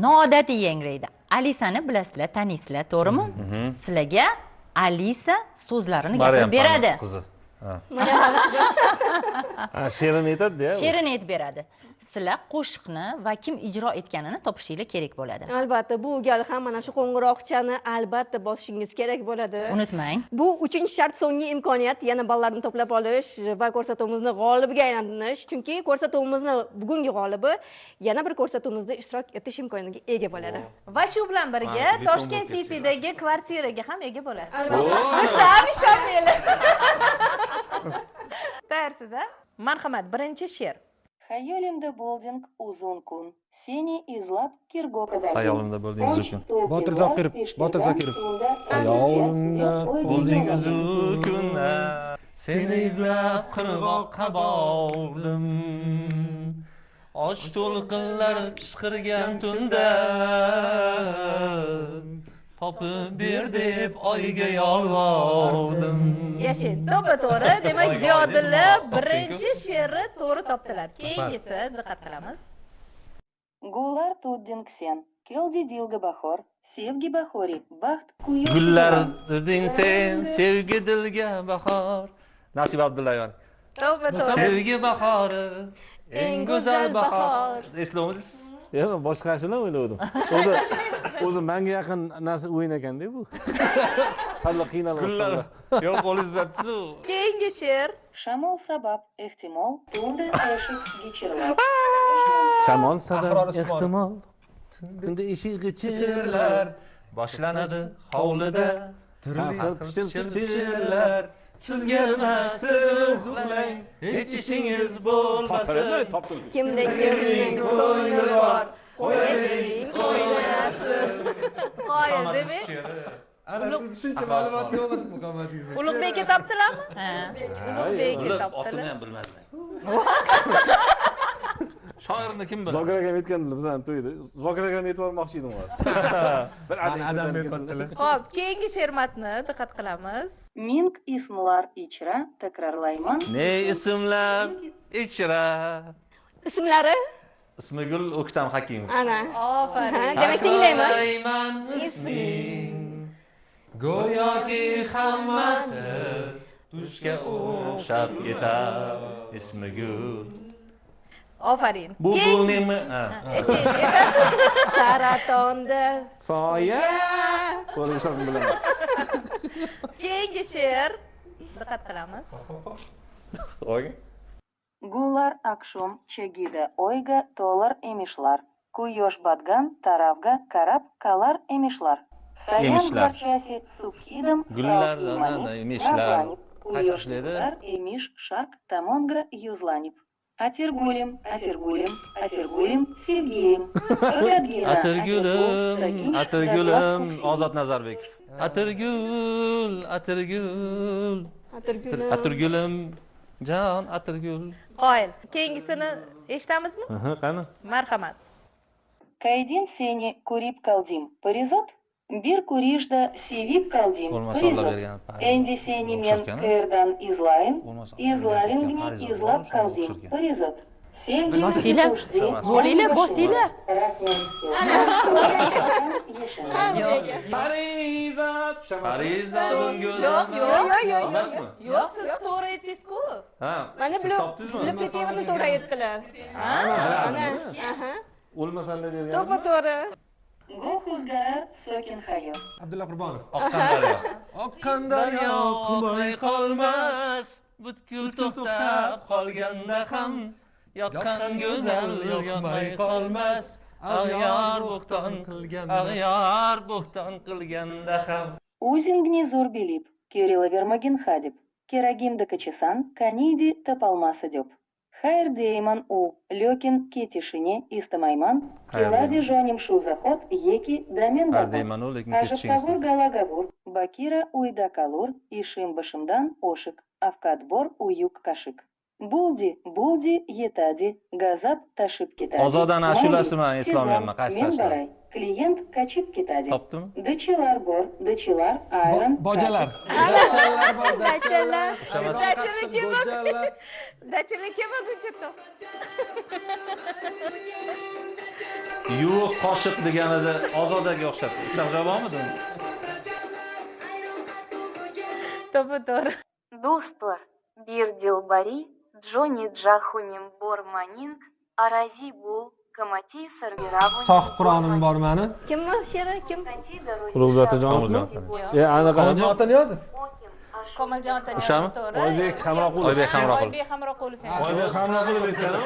noodatiy yangraydi. Alisani bilasizlar, taniysizlar, to'g'rimi? Sizlarga Alisa so'zlarini gapirib beradi. Qizi. She'rini aytadi-ya. She'rini aytib beradi. Sizlar qo'shiqni va kim ijro etganini topishinglar kerak bo'ladi. Albatta, bu gal ham mana shu qo'ng'iroqchani albatta bosishingiz kerak bo'ladi. Unutmang. Bu 3-shart, so'nggi imkoniyat, yana ballarni to'plab olish va ko'rsatuvimizni g'olibiga aylantirish. Chunki ko'rsatuvimizni bugungi g'olibi yana bir ko'rsatuvimizda ishtirok etish imkoniga ega bo'ladi. Va shu bilan birga bitta Toshkent o'nga City'dagi kvartiraga ham ega bo'lasiz. Albatta. Sami ishonmaylar. Tayyorsiz, a? Marhamat, birinchi she'r. Hayolimda bo'lding uzun kun, seni izlab kirgoka bordim. Hayolimda bo'ldingiz uchun. Botir Zokirov, Botir Zokirov. Hayolimda Bo'lding uzun kunlar, seni izlab qirg'oqqa bordim. Osh to'lqinlar pishqirgan tunda topib ber deb oyga yolvordim. Yashang, to'g'ri. Demak, Ziyodulla birinchi she'rni to'g'ri topdilar. Keyingisi diqqat qilamiz. Gullar tudding sen, keldi dilga bahor, sevgi bahori, baxt kuyosh. Gullar ding sen, sevgi dilga bahor. Nasib Abdullayev. To'g'ri. Sevgi bahori, eng go'zal bahor. Eslamisiz? Yo'q, boshqa ashula o'yladim. O'zi menga yaqin narsa o'yin ekan-da bu. Sal qiynalib Gullar. Yo'q, qo'lingizda tsu. Keyingi she'r. Shamol sabab ehtimol, tunda eshik gichirlar. Shamol sabab Ahror Usmonov. ehtimol. Tunda eshik gichirlar. Chirlar boshlanadi hovlida. Turli xil chirlar. Sizga nima siz uxlang, hech ishingiz bo'lmasin. Kimda kimning ko'ngli bor, qo'ying o'ynasin. Qoyil demak. Ana siz shuncha ma'lumot yo'q muqomatingizda. Ulug'bekka topdilarmi? Ha. Ulug'bekka Otini topdilar. ham bilmadilar. Shoirni kim biladi? Zokir akam aytgandilar bizani to'yda. Zokir akam aytib olmoqchi edim hozir. Bir Adam berdilar. Xo'p, keyingi she'r matni diqqat qilamiz. Ming ismlar ichra takrorlayman. Ne ismlar ichra. Ismlari? Ismigul O'ktam Hakimov. Ana. Ofarin. Demak, tinglaymiz. Takrorlayman isming. Go'yoki hammasi tushga o'xshab ketar. Ismigul. Ofarin. Bu nima? Saratonda Soya. Qo'lishim bilan. Keyingi she'r diqqat qilamiz. Oy. Gullar akshom chegida oyga to'lar emishlar. Quyosh botgan tarafga qarab qalar emishlar. Sayan Emishlar. barchasi subhidam Gullar emishlar. Qaysi Quyosh ishlaydi? nurlar emish sharq tomonga yuzlanib. Atirgulim, atirgulim, atirgulim, sevgilim. Atirgulim, atirgulim, Ozod Nazarbekov. Atirgul, atirgul, atirgulim, jon atirgul. Qoyil. Keyingisini eshitamizmi? Qani? Marhamat. Kaydin seni ko'rib qoldim. Parizot bir ko'rishda sevib qoldim. Bo'lmasa Alloh Parizot. bergan Parizot. Endi seni men O'xshashgani? qayerdan izlayin? Bo'lmasa Izlaringni Parizot izlab bo'lsa qoldim. o'xshashgan. Parizot. Sevgi Bosinglar, bo'linglar, bosinglar. Parizat. Parizodun go'zal. Yo'q. Emasmi? Yo'q, siz to'g'ri aytdingiz-ku. Ha. Mana siz topdingizmi? bilib ketyapman, to'g'ri aytdilar. Ana. Aha. O'lmasanlar bergan. To'g'ri. Goh o'zgarar sokin hayot. Abdulla Qurbonov. Oqqan daryo. Oqqan Daryo qumay qolmas, butkul to'xtab qolganda ham yoqqan go'zal yoqmay qolmas. Ag'yor bo'xton qilganda ham O'zingni zo'r bilib, Кюриловермаген хадип. Керагимда качесан, каниди тапалмасы деп. Хайр дейман у, лёкин кетишине истамайман, килади жоним шу заход, еки дамен Har бахот. deyman u, lekin Ажыптавур ketishingizda. галагавур, бакира уйда калур, ишим башымдан ошик, авкадбор уюк кашик. Булди, булди, етади, газап ташib ketadi. Ozodani ashulasimi, eslomayapman, qaysi Men ashula? baray. Klient kachib ketadi. Topdimi? Dachilar bor, dachilar ayron. Bojalar. Dachalar. Dachilik kim? Dachilik kim bo'lguncha Yo'q, qoshiq deganida ozodaga o'xshatdi. Ushlab javobmidi? to'g'ri. Достлар, бир дилбари, Джонни Джахуним Борманин, Арази Бул, Камати Сарвираву. Sohib Qur'onim bor mani. Kimmi she'ri kim? Ulug'bek Otajonovmi? Anaqa Qonjon Otaniyozov. Komiljon ota O'shami? to'g'ri. Oybek Hamroqulov. Oybek Hamroqulov. Oybek Hamroqulov. Oybek Hamroqulov aytganmi?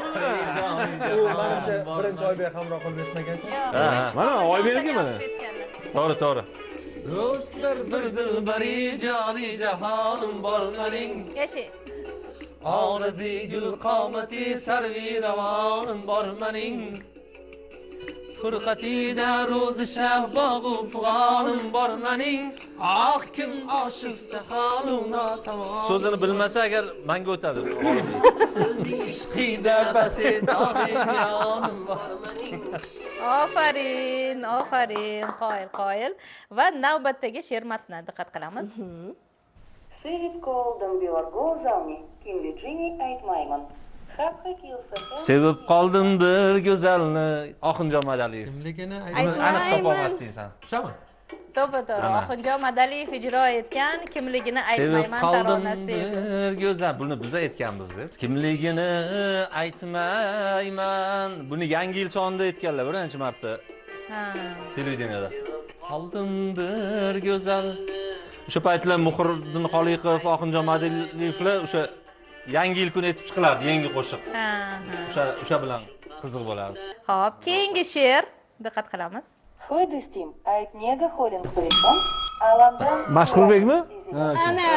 Menimcha birinchi Oybek Hamroqulov aytmagan. Mana Oybekniki mana. To'g'ri, to'g'ri. Do'stlar bir dilbari joni jahonim bor mening. Yashi. Orazi gul qomati sarviramonim bor mening. Furqatida ro'zi shahbog'u fug'onim bor mening. Ah kim oshiq jaholuna tamom. So'zini bilmasa agar menga o'tadi. So'zi ishqida basedorim bor mening. Ofarin, ofarin, qoyil. Va navbatdagi she'r matni diqqat qilamiz. Sevib qoldim biorgo zalni, kimlichini aytmayman. Sevib qoldim bir go'zalni, Oxunjon Madaliyev. Kimligini Buni aniq topolmasding sen. Shama. To'g'ri. Oxunjon Madaliyev ijro etgan kimligini Sevib aytmayman qoldim taronasi. bir go'zal. Buni biz aytganmiz deb. Kimligini aytmayman. Buni Yangi yil sonida aytganlar birinchi marta. Ha. Televideniyada. Qoldim bir go'zal. O'sha paytlar Muhriddin Xoliqov, Oxunjon Madaliyevlar o'sha Yangi yil kuni aytib chiqilardi, yangi qo'shiq. Ha. O'sha bilan qiziq bo'lardi. Xo'p, keyingi she'r diqqat qilamiz. Hoy do'stim, ayt nega xo'ling qilishon? Alandan Mashhurbekmi? Ana.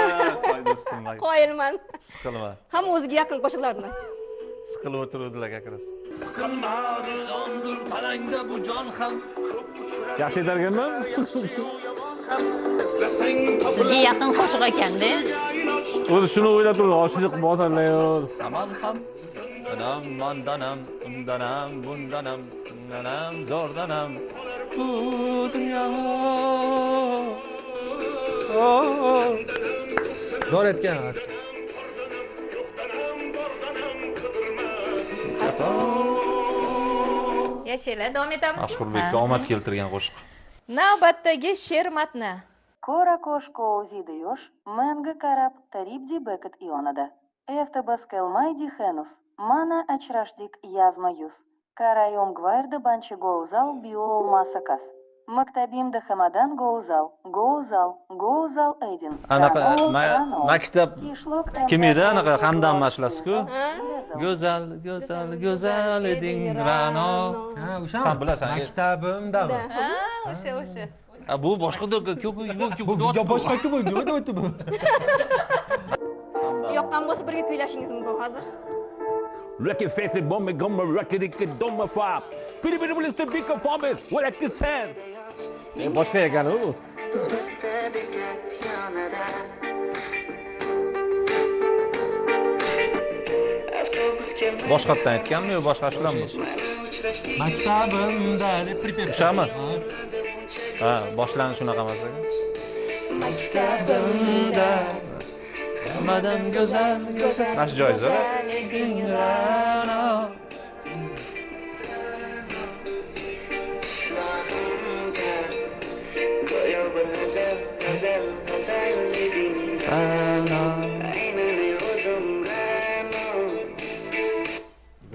Voy do'stim, voy. Qoyilman. Siqilma. Hamma o'ziga yaqin qo'shiqlarni. Siqilib o'tiruvdilar akras. Siqilmadi ondir palangda bu jon ham. Yaxshi aytarganman. Sizga yaqin qo'shiq ekanda. O'zi shuni o'ylab turdi, oshiq bosarlar. Aman ham. Danam, mandanam, undanam, bundanam, undanam, zordanam. Bu dunyo. Zo'r aytgan. Yashaylar, davom etamizmi? Mashhurbekka omad keltirgan qo'shiq. Navbatdagi she'r matni. Kora koshko uzidayosh, menga qarab taribdi bekat ionada. Eftabas kelmaydi henus, mana achrashdik yazma yuz. Karayom gvarda banchi go'zal biol masakas. Maktabimda hamadan go'zal edin. Anaqa maktab kim edi anaqa hamdam mashlasi-ku? Go'zal eding Ra'no. Ha, o'sha. Sen bilasan. Maktabimdami? Ha, o'sha. Bu boshqa yo'q. Boshqa kim bo'ldi? Nima deyapti bu? Yoqqan bo'lsa birga kuylashingiz mumkin hozir. Rocket face it, bomb it, gumma, rocket it, dumma fab. Pretty little to big performance. What I can say? Boshqa ekan u. Boshqatdan aytganmi yo boshqa shularmi? Maktabimda deb pripet. O'shami? Ha, boshlanish shunaqa emas ekan. Maktabimda madam go'zal. Mana joyiz a?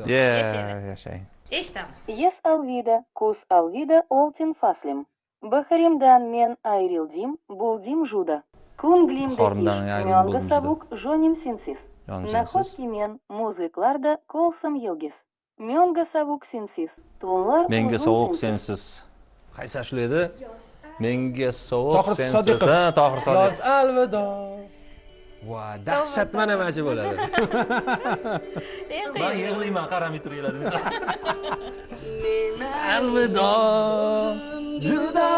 Yashang. Eshitamiz. Yes alvida, kus alvida oltin faslim. Baharimdan men ayrildim, bo'ldim juda. Ko'nglimda Qornimdan kish, ayrildim, yonga bo'ldim sabuq, jonim sensiz. Jonim sensiz. Nahotki men muziklarda kolsam yilgiz. Menga sabuq sensiz, to'nlar Menga uzun sovuq sensiz. sensiz. Qaysi ashula edi? menga sovuq Tohir sensiz. Sodiqov. Ha, Tohir Yoz Sodiqov. alvido. Va, dahshat mana shu bo'ladi. Men yig'layman, qaramay turinglar desa. Alvido. Juda.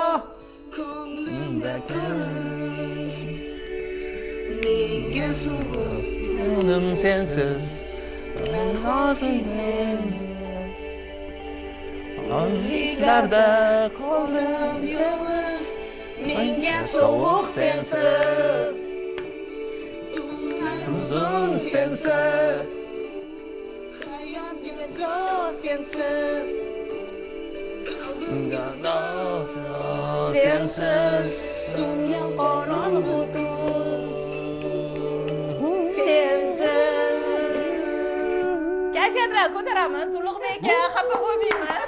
Menga sensiz. Ozliklarda qoldim yolg'iz. Menga sovuq sensiz. Uzun sensiz. Hayot go'zal sensiz. Sensiz. Dunyo qorong'u Kayfiyatlarni ko'taramiz. Ulug'bek aka, xafa bo'lmaymiz.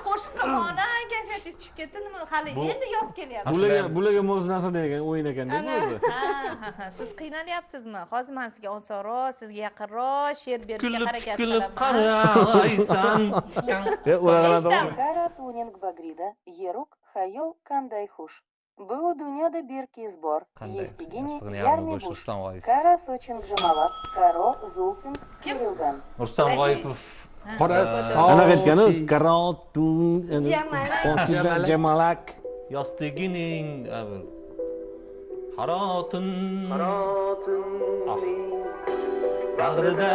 Qo'shiq qilmoqda kayfiyatingiz tushib ketdi. Nima hali endi yoz kelyapti. bularga mo'z narsa degan o'yin ekan-da o'zi. Ha. Siz qiynalyapsizmi? Hozir men sizga osonroq, sizga yaqinroq she'r berishga harakat Kulib qilaman. qaraysan. Кара тунинг багрида, ерук хайол кандай хуш. Был dunyoda berki sbor, естигини ярми буш. Кара сочин гжамалак, каро зулфин кирилган. Rustam G'oyipov Qora Anaqa aytganu, karotun, jamalak. yostigining qarotun bag'rida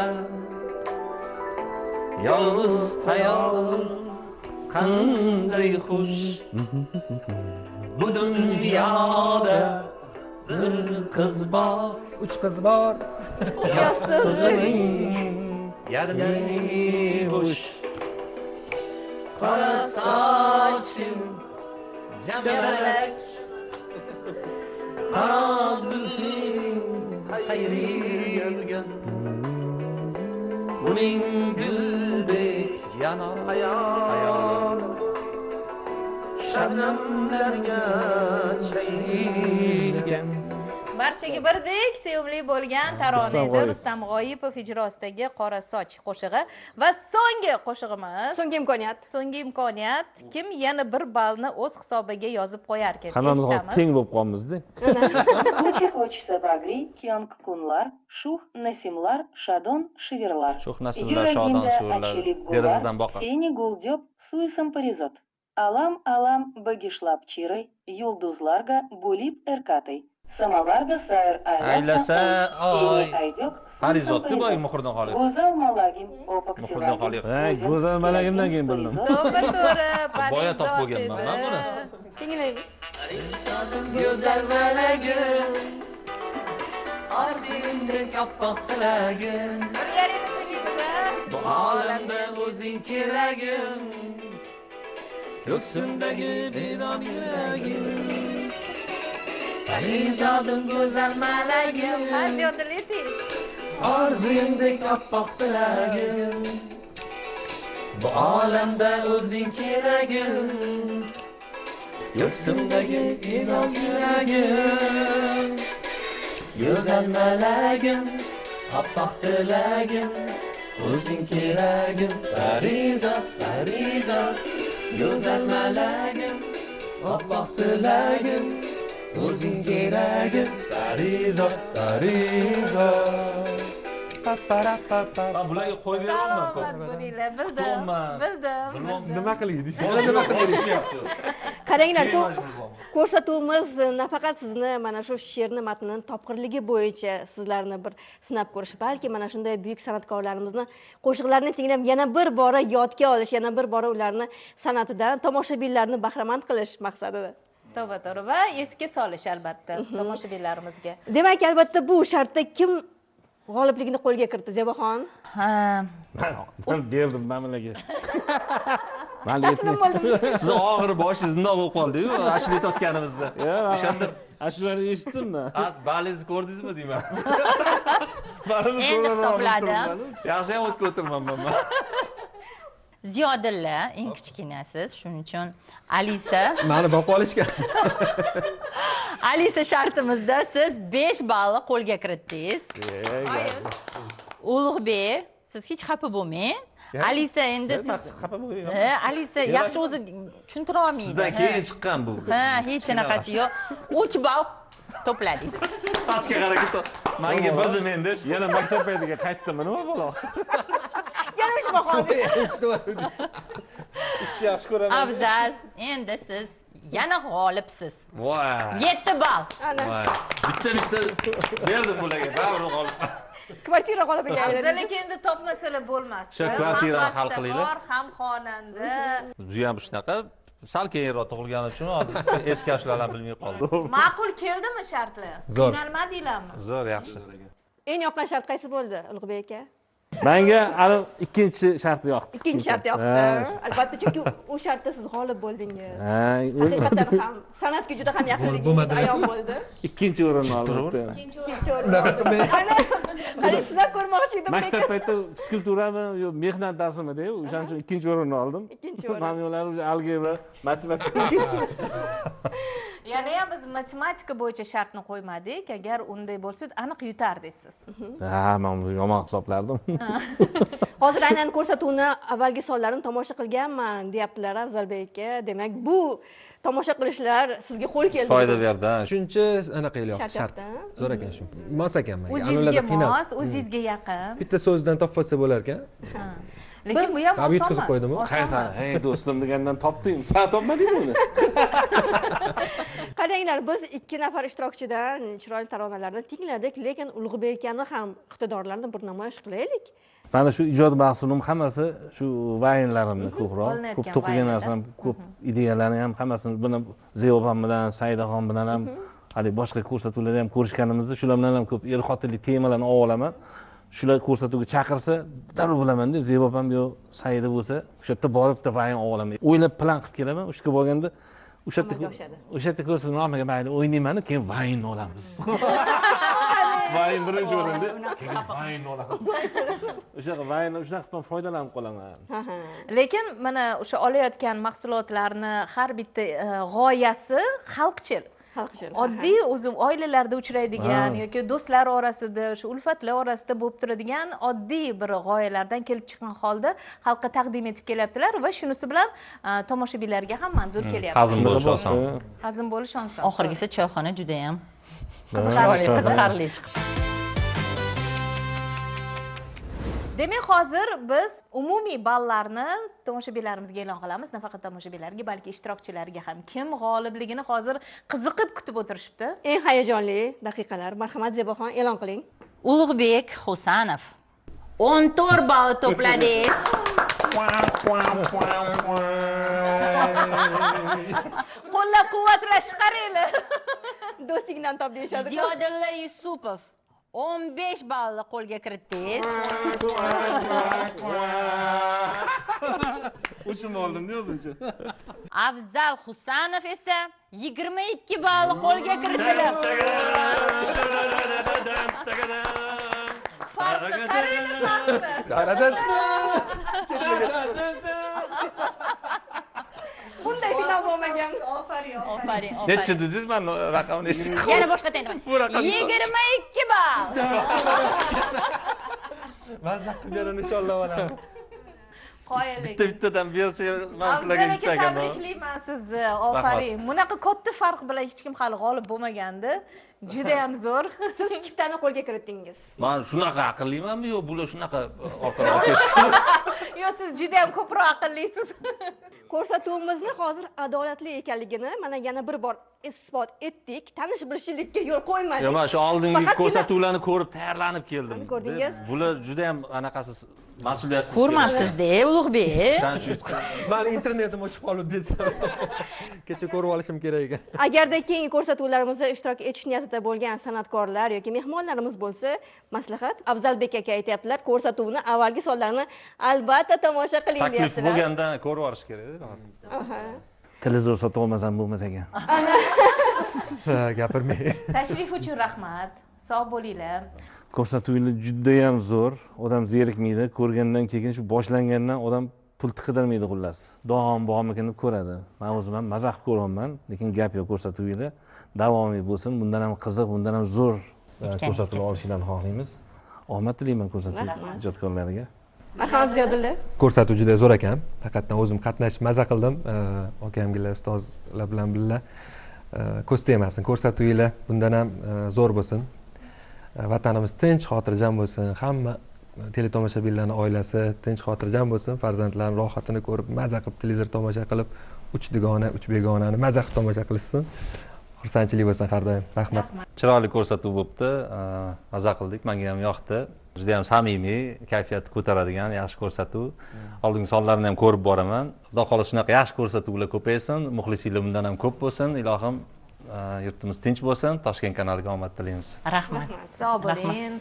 yolg'iz xayol qanday xush bu dunyoda bir qiz bor, uch qiz bor. yostig'ining yarmi bo'sh qora sochim jamalak qora zulfing qayriygan uning guldek yanar hayol shabnamlarga chaynilgan. Barchaga birdek sevimli bo'lgan taronada Rustam G'oyipov ijrosidagi Qora soch qo'shig'i va so'nggi qo'shig'imiz. So'nggi imkoniyat. Kim yana bir ballni o'z hisobiga yozib qo'yar ekan? Hammamiz hozir teng bo'lib qolamiz-da. Куча хочется багри, кёнг кунлар, шух насимлар, шадон шиверлар. Шух насимлар, шадон шиверлар. Derazadan boqar. Сени гулдёб суйсам паризот. Алам багишлап чирай, юлдузларга булип эркатай. Самаларда сайыр Aylasa, Сени айдёк Parizot deb boy muhrdan qolib. Go'zal malagim Muhrdan qolib. Go'zal malagimdan keyin bildim. To'g'ri, Boya top bo'lganman men buni. Tinglaymiz. Go'zal malagim orzuyimdek oppoq tilagim bu olamda o'zing keragim ko'ksimdagi bedor yuragim Parizodim go'zal malagim orzuyimdek oppoq tilagim bu olamda o'zing keragim ko'ksimdagi bedor yuragim go'zal malagim oppoq tilagim o'zing keragim Parizot go'zal malagim oppoq tilagim o'zing keragim Parizot bularga qo'yib beraman Salomat bo'linglar. Bildim. Nima qilaylik? Nima qilyapti? Qaranglar, ko'rsatuvimiz nafaqat sizni mana shu she'rni matnini topqirligi bo'yicha sizlarni bir sinab ko'rish, balki mana shunday buyuk san'atkorlarimizni qo'shiqlarini tinglab yana bir bora yodga olish, yana bir bora ularni san'atidan tomoshabinlarni bahramand qilish maqsadida. To'g'ri va esga solish albatta tomoshabinlarimizga. Demak, albatta bu shartda kim g'olibligini qo'lga kiritdi, Zebaxon? Men berdim ma'mulaga. Taslim bo'ldim. Siz og'ir boshingiz bundoq bo'lib qoldi-yu, ashula aytayotganimizda. O'shanda ashulani eshitdimmi? Balingizni ko'rdingizmi deyman. Endi hisobladi. Yaxshi ham o'tib o'tirman men. Ziyodilla eng kichkinasiz, shuning uchun Alisa. Meni boqib olishgan. Alisa shartimizda siz 5 ballni qo'lga kiritdingiz. Ulug'bek, siz hech xafa bo'lmang. alisa endi siz xafa bo'lmang. alisa yaxshi o'zi tushuntira olmaydi. Sizdan keyin chiqqan bu. Ha, hech qanaqasi yo'q. 3 ball to'pladingiz. Pastga qarab menga bildim endi. Yana maktab paytiga qaytdimi nima bola? Yana 3 ball qoldi. Yaxshi ko'raman. Afzal, endi siz yana g'olibsiz. Voy. 7 ball. Voy. Bitta berdim bularga, baribir g'olib. Kvartira g'olibiga aylandi. Afzal aka endi topmasalar bo'lmasdi. Shu kvartirani hal Ham qilinglar. bastakor, ham xonanda. Bu ham shunaqa sal keyinroq tug'ilgani uchun hozir eski yoshlardan bilmay qoldi. Ma'qul keldimi shartlar? Zo'r. Qiynalmadinglarmi? Zo'r, yaxshi. Eng yoqqan shart qaysi bo'ldi, Ulug'bek aka? Menga ana ikkinchi shart yoqdi. Ikkinchi shart yoqdi. Albatta, chunki u shartda siz g'olib bo'ldingiz. Ha, Haqiqatan ham san'atga juda ham yaqinligingiz ayon bo'ldi. ikkinchi o'rinni oldim. Ikkinchi o'rin. Ana sizlar ko'rmoqchi edim. Maktab paytida fizkulturami yo mehnat darsimida, o'shaning uchun ikkinchi o'rinni oldim. Ikkinchi o'rin. Mamnunlar o'sha algebra, matematika. Yana ham biz matematika bo'yicha shartni qo'ymadik. Agar unday bo'lsa, aniq yutardingiz siz. Ha, men buni yomon hisoblardim. Hozir aynan ko'rsatuvni avvalgi sonlarini tomosha qilganman, deyaptilar Afzalbek aka. Demak, bu tomosha qilishlar sizga qo'l keldi. Foyda berdi. Shuncha anaqa yo'q, Shart shart. yoqdi. Zo'r ekan shu. Mos ekan menga. O'zingizga mos, o'zingizga yaqin. Bitta so'zdan topib olsa bo'lar ekan. Lekin bu ham Habib oson qizib emas. qo'ydimi? Oson Qaysan, emas. hey do'stim degandan topdim. Sen topmadingmi uni? Qaranglar, biz ikki nafar ishtirokchidan chiroyli taronalarni tingladik, lekin Ulug'bek akani ham iqtidorlarini bir namoyish qilaylik. Mana shu ijod mahsulim hammasi shu vayinlarimni ko'proq, Olinayotgan ko'p to'qigan vayinlar. narsam, ko'p ideyalarni ham hammasini buni Zeyoban bilan, Saidaxon bilan ham, hali boshqa ko'rsatuvlarda ham ko'rishganimizda shular bilan ham ko'p er-xotinlik temalarni olib olaman. Shular ko'rsatuvga chaqirsa, darrov bilaman-da, Zeyoban yo Saida bo'lsa, o'sha yerda borib bitta vayin olib olaman. O'ylab plan qilib kelaman, o'sha yerga borganda o'sha yerda ko'rsa, nimaga mayli o'ynayman, keyin vayin olamiz. Vayin birinchi o'rinda, keyin vayin olamiz. O'sha vayin shunaqa foydalanib qolaman. Lekin mana o'sha olayotgan mahsulotlarni har bitta g'oyasi xalqchil. Oddiy o'zim oilalarda uchraydigan yoki do'stlar orasida, o'sha ulfatlar orasida bo'lib turadigan oddiy bir g'oyalardan kelib chiqqan holda xalqqa taqdim etib kelyaptilar va shunisi bilan tomoshabinlarga ham manzur kelyapti. Hazm bo'lish oson. Hazm bo'lish oson. Oxirgisi choyxona juda ham Qiziqarli. qiziqarli chiqdi. Demak, hozir biz umumiy ballarni tomoshabinlarimizga e'lon qilamiz. Nafaqat tomoshabinlarga, balki ishtirokchilarga ham. Kim g'olibligini hozir qiziqib kutib o'tirishibdi. Eng hayajonli daqiqalar. Marhamat, Zeboxon, e'lon qiling. Ulug'bek Husanov 14 ball to'pladingiz. Qo'llab-quvvatlash qaranglar. Do'stingdan top deyishadi. Ziyodulla Yusupov 15 ballni qo'lga kiritdingiz. O'shim oldimda o'zimcha. Afzal Husanov esa 22 ballni qo'lga kiritdi. Farqni qaranglar, farqni. Qaradan Bunday final bo'lmagan. Ofarin. Ofarin, Necha ofarin. dedingiz? Men raqamni eshitdim. Yana boshqa aytaman. 22 ball. mazza qilgan nishonlab olaman. Qoyillik. Bittadan bersa, men sizlarga Afzal bitta aka, ekan. tabriklayman sizni. Ofarin. Bunaqa katta farq bilan hech kim hali g'olib bo'lmagandi. Juda ham zo'r. Siz chiptani qo'lga kiritdingiz. Men shunaqa aqllimanmi yo bular shunaqa orqadan ketishdi? Yo'q, siz juda ham ko'proq aqllisiz. Ko'rsatuvimizni hozir adolatli ekanligini mana yana bir bor isbot etdik. Tanish bilishlikka yo'l qo'ymadik. Yo, men shu oldingi Faqatgina- ko'rsatuvlarni ko'rib tayyorlanib keldim. Ko'rdingiz? Bular juda ham anaqasiz mas'uliyatsiz. Ko'rmabsiz-da, Ulug'bek. Shuning uchun Men internetim o'chib qolib desam. Kecha ko'rib olishim kerak ekan. Agarda keyingi ko'rsatuvlarimizda ishtirok etish niyatida bo'lgan san'atkorlar yoki mehmonlarimiz bo'lsa, maslahat Afzalbek aka aytayaptilar, ko'rsatuvni avvalgi sonlarni albatta tomosha qiling taklif deyaptilar. bo'lganda ko'rib olish kerak-da. Aha. Televizor sotib olmasam bo'lmas ekan. Gapirmay. Tashrif uchun rahmat. Sog' bo'linglar. Ko'rsatuvlar juda ham zo'r. Odam zerikmaydi. Ko'rgandan keyin shu boshlangandan odam pul qidirmaydi xullas. Bormikin deb ko'radi. Men o'zim ham maza qilib ko'ryapman, lekin gap yo'q ko'rsatuvlar. Davomiy bo'lsin. Bundan ham qiziq, bundan ham zo'r ko'rsatuvlar olishinglarni xohlaymiz. Omad tilayman ko'rsatuv ijodkorlariga. marhamat Ziyodulla. Ko'rsatuv juda zo'r ekan. Faqatdan o'zim qatnashib maza qildim. Akamgilar, ustozlar bilan birga. Ko'z tegmasin ko'rsatuvinglar bundan ham zo'r bo'lsin. Vatanimiz tinch, xotirjam bo'lsin. Hamma teletomoshabinlarning oilasi tinch, xotirjam bo'lsin. Farzandlarning rohatini ko'rib, maza qilib televizor tomosha qilib, uch dugona, uch begonani maza qilib tomosha qilishsin. Xursandchilik bo'lsin har doim. Rahmat. Chiroyli ko'rsatuv bo'libdi. Maza qildik, menga ham yoqdi. Juda ham samimiy, kayfiyatni ko'taradigan yaxshi ko'rsatuv. Oldingi sonlarni ham ko'rib boraman. Xudo xohlasa shunaqa yaxshi ko'rsatuvlar ko'paysin, muxlisinglar bundan ham ko'p bo'lsin. Ilohim yurtimiz tinch bo'lsin. Toshkent kanaliga omad tilaymiz. Rahmat. Sog' bo'ling.